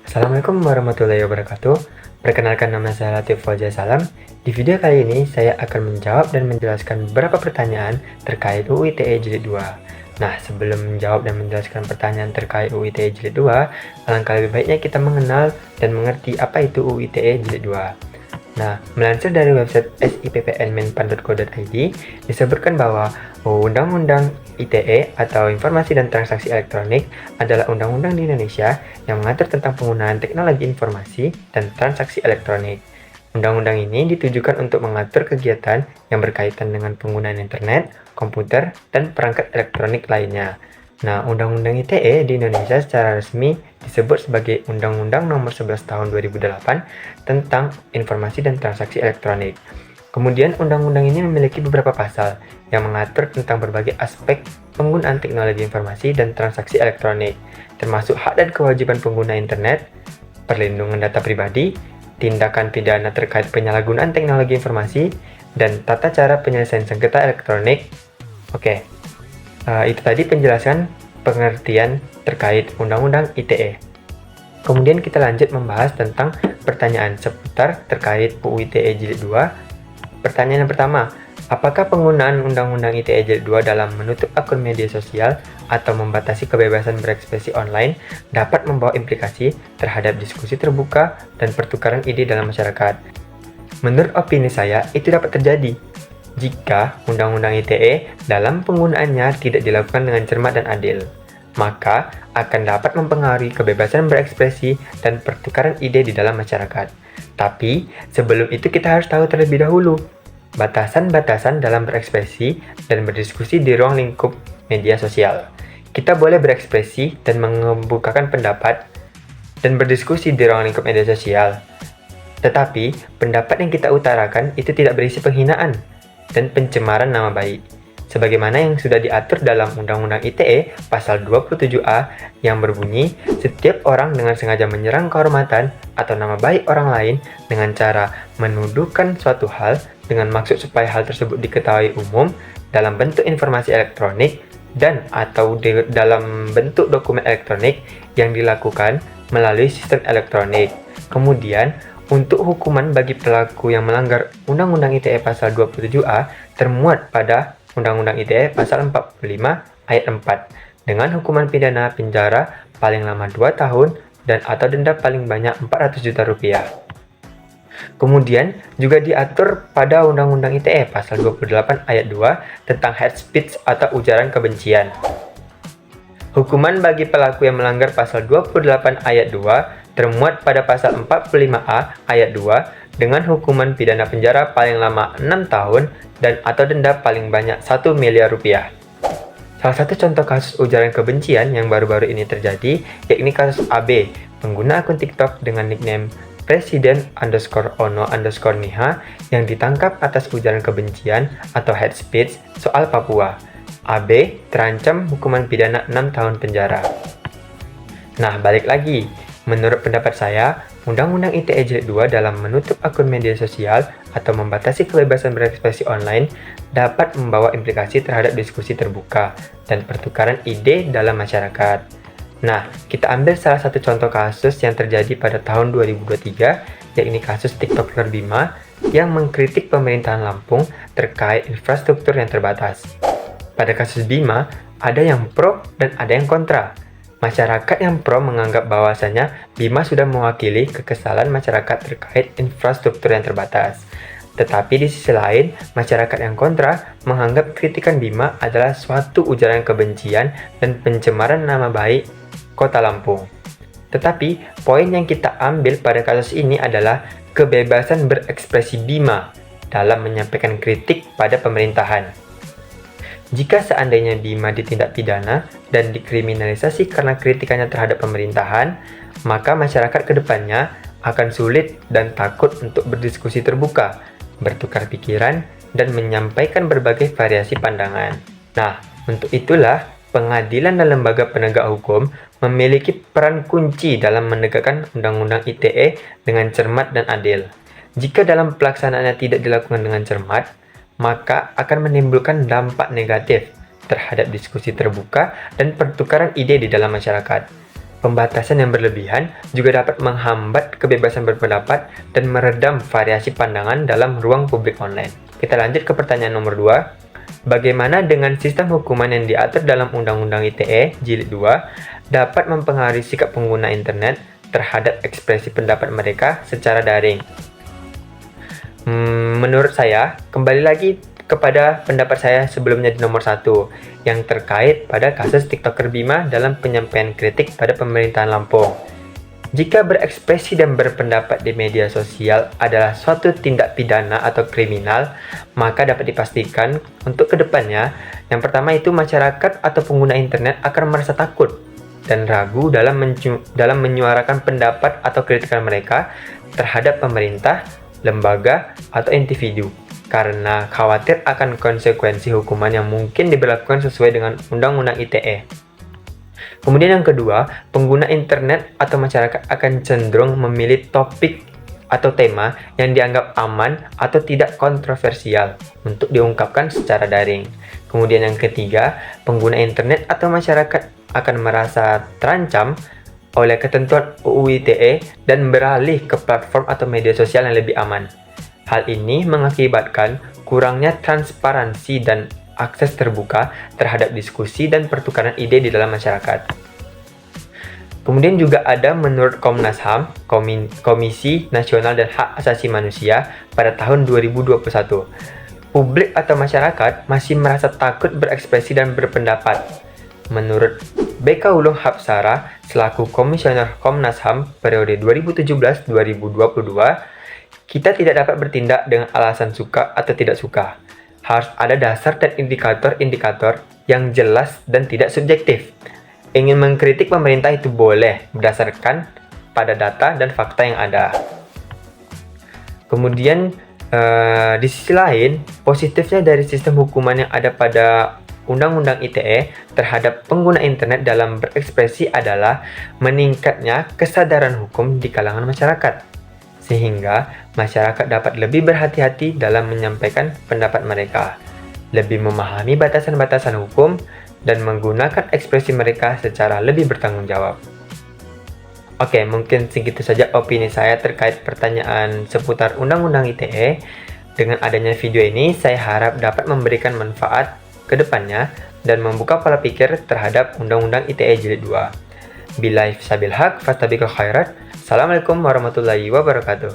Assalamualaikum warahmatullahi wabarakatuh. Perkenalkan, nama saya Latif Fauzia Salam. Di video kali ini saya akan menjawab dan menjelaskan beberapa pertanyaan terkait UU ITE Jilid 2. Nah, sebelum menjawab dan menjelaskan pertanyaan terkait UU ITE Jilid 2, alangkah lebih baiknya kita mengenal dan mengerti apa itu UU ITE Jilid 2. Nah, melansir dari website sippnmenpan.co.id, disebutkan bahwa Undang-Undang ITE atau Informasi dan Transaksi Elektronik adalah undang-undang di Indonesia yang mengatur tentang penggunaan teknologi informasi dan transaksi elektronik. Undang-undang ini ditujukan untuk mengatur kegiatan yang berkaitan dengan penggunaan internet, komputer, dan perangkat elektronik lainnya. Nah, Undang-Undang ITE di Indonesia secara resmi disebut sebagai Undang-Undang Nomor 11 Tahun 2008 tentang Informasi dan Transaksi Elektronik. Kemudian, undang-undang ini memiliki beberapa pasal yang mengatur tentang berbagai aspek penggunaan teknologi informasi dan transaksi elektronik, termasuk hak dan kewajiban pengguna internet, perlindungan data pribadi, tindakan pidana terkait penyalahgunaan teknologi informasi, dan tata cara penyelesaian sengketa elektronik. Oke. Itu tadi penjelasan pengertian terkait Undang-Undang ITE. Kemudian kita lanjut membahas tentang pertanyaan seputar terkait UU ITE Jilid 2. Pertanyaan yang pertama, apakah penggunaan Undang-Undang ITE Jilid 2 dalam menutup akun media sosial atau membatasi kebebasan berekspresi online dapat membawa implikasi terhadap diskusi terbuka dan pertukaran ide dalam masyarakat? Menurut opini saya, itu dapat terjadi jika Undang-Undang ITE dalam penggunaannya tidak dilakukan dengan cermat dan adil, maka akan dapat mempengaruhi kebebasan berekspresi dan pertukaran ide di dalam masyarakat. Tapi, sebelum itu kita harus tahu terlebih dahulu batasan-batasan dalam berekspresi dan berdiskusi di ruang lingkup media sosial. Kita boleh berekspresi dan mengemukakan pendapat dan berdiskusi di ruang lingkup media sosial. Tetapi, pendapat yang kita utarakan itu tidak berisi penghinaan dan pencemaran nama baik, sebagaimana yang sudah diatur dalam Undang-Undang ITE pasal 27A yang berbunyi, setiap orang dengan sengaja menyerang kehormatan atau nama baik orang lain dengan cara menuduhkan suatu hal dengan maksud supaya hal tersebut diketahui umum dalam bentuk informasi elektronik dan atau dalam bentuk dokumen elektronik yang dilakukan melalui sistem elektronik. Kemudian, untuk hukuman bagi pelaku yang melanggar Undang-Undang ITE pasal 27A termuat pada Undang-Undang ITE pasal 45 ayat 4 dengan hukuman pidana penjara paling lama 2 tahun dan atau denda paling banyak 400 juta rupiah. Kemudian juga diatur pada Undang-Undang ITE pasal 28 ayat 2 tentang hate speech atau ujaran kebencian. Hukuman bagi pelaku yang melanggar pasal 28 ayat 2 termuat pada pasal 45A ayat 2 dengan hukuman pidana penjara paling lama 6 tahun dan atau denda paling banyak 1 miliar rupiah. Salah satu contoh kasus ujaran kebencian yang baru-baru ini terjadi yakni kasus AB, pengguna akun TikTok dengan nickname Presiden_Ono_Niha yang ditangkap atas ujaran kebencian atau hate speech soal Papua. AB terancam hukuman pidana 6 tahun penjara. Nah, balik lagi. Menurut pendapat saya, Undang-Undang ITE Jilid 2 dalam menutup akun media sosial atau membatasi kebebasan berekspresi online dapat membawa implikasi terhadap diskusi terbuka dan pertukaran ide dalam masyarakat. Nah, kita ambil salah satu contoh kasus yang terjadi pada tahun 2023, yakni kasus TikToker Bima yang mengkritik pemerintahan Lampung terkait infrastruktur yang terbatas. Pada kasus Bima, ada yang pro dan ada yang kontra. Masyarakat yang pro menganggap bahwasanya Bima sudah mewakili kekesalan masyarakat terkait infrastruktur yang terbatas. Tetapi di sisi lain, masyarakat yang kontra menganggap kritikan Bima adalah suatu ujaran kebencian dan pencemaran nama baik Kota Lampung. Tetapi, poin yang kita ambil pada kasus ini adalah kebebasan berekspresi Bima dalam menyampaikan kritik pada pemerintahan. Jika seandainya Bima ditindak pidana dan dikriminalisasi karena kritikannya terhadap pemerintahan, maka masyarakat ke depannya akan sulit dan takut untuk berdiskusi terbuka, bertukar pikiran, dan menyampaikan berbagai variasi pandangan. Nah, untuk itulah pengadilan dan lembaga penegak hukum memiliki peran kunci dalam menegakkan Undang-Undang ITE dengan cermat dan adil. Jika dalam pelaksanaannya tidak dilakukan dengan cermat, maka akan menimbulkan dampak negatif terhadap diskusi terbuka dan pertukaran ide di dalam masyarakat. Pembatasan yang berlebihan juga dapat menghambat kebebasan berpendapat dan meredam variasi pandangan dalam ruang publik online. Kita lanjut ke pertanyaan nomor 2. Bagaimana dengan sistem hukuman yang diatur dalam Undang-Undang ITE Jilid 2 dapat mempengaruhi sikap pengguna internet terhadap ekspresi pendapat mereka secara daring? Menurut saya, kembali lagi kepada pendapat saya sebelumnya di nomor 1, yang terkait pada kasus TikToker Bima dalam penyampaian kritik pada pemerintahan Lampung. Jika berekspresi dan berpendapat di media sosial adalah suatu tindak pidana atau kriminal, maka dapat dipastikan untuk kedepannya, yang pertama itu masyarakat atau pengguna internet akan merasa takut dan ragu dalam menyuarakan pendapat atau kritikan mereka terhadap pemerintah, lembaga, atau individu, karena khawatir akan konsekuensi hukuman yang mungkin diberlakukan sesuai dengan Undang-Undang ITE. Kemudian yang kedua, pengguna internet atau masyarakat akan cenderung memilih topik atau tema yang dianggap aman atau tidak kontroversial untuk diungkapkan secara daring. Kemudian yang ketiga, pengguna internet atau masyarakat akan merasa terancam oleh ketentuan UU ITE dan beralih ke platform atau media sosial yang lebih aman. Hal ini mengakibatkan kurangnya transparansi dan akses terbuka terhadap diskusi dan pertukaran ide di dalam masyarakat. Kemudian juga ada menurut Komnas HAM, Komisi Nasional dan Hak Asasi Manusia pada tahun 2021, publik atau masyarakat masih merasa takut berekspresi dan berpendapat. Menurut BK Ulung Hapsara, selaku Komisioner Komnas HAM periode 2017-2022, kita tidak dapat bertindak dengan alasan suka atau tidak suka. Harus ada dasar dan indikator-indikator yang jelas dan tidak subjektif. Ingin mengkritik pemerintah itu boleh berdasarkan pada data dan fakta yang ada. Kemudian di sisi lain, positifnya dari sistem hukuman yang ada pada Undang-Undang ITE terhadap pengguna internet dalam berekspresi adalah meningkatnya kesadaran hukum di kalangan masyarakat, sehingga masyarakat dapat lebih berhati-hati dalam menyampaikan pendapat mereka, lebih memahami batasan-batasan hukum, dan menggunakan ekspresi mereka secara lebih bertanggung jawab. Oke, mungkin segitu saja opini saya terkait pertanyaan seputar Undang-Undang ITE. Dengan adanya video ini, saya harap dapat memberikan manfaat ke depannya dan membuka pola pikir terhadap Undang-Undang ITE Jilid 2. Billahi sabil haq, fastabiqul khairat. Assalamualaikum warahmatullahi wabarakatuh.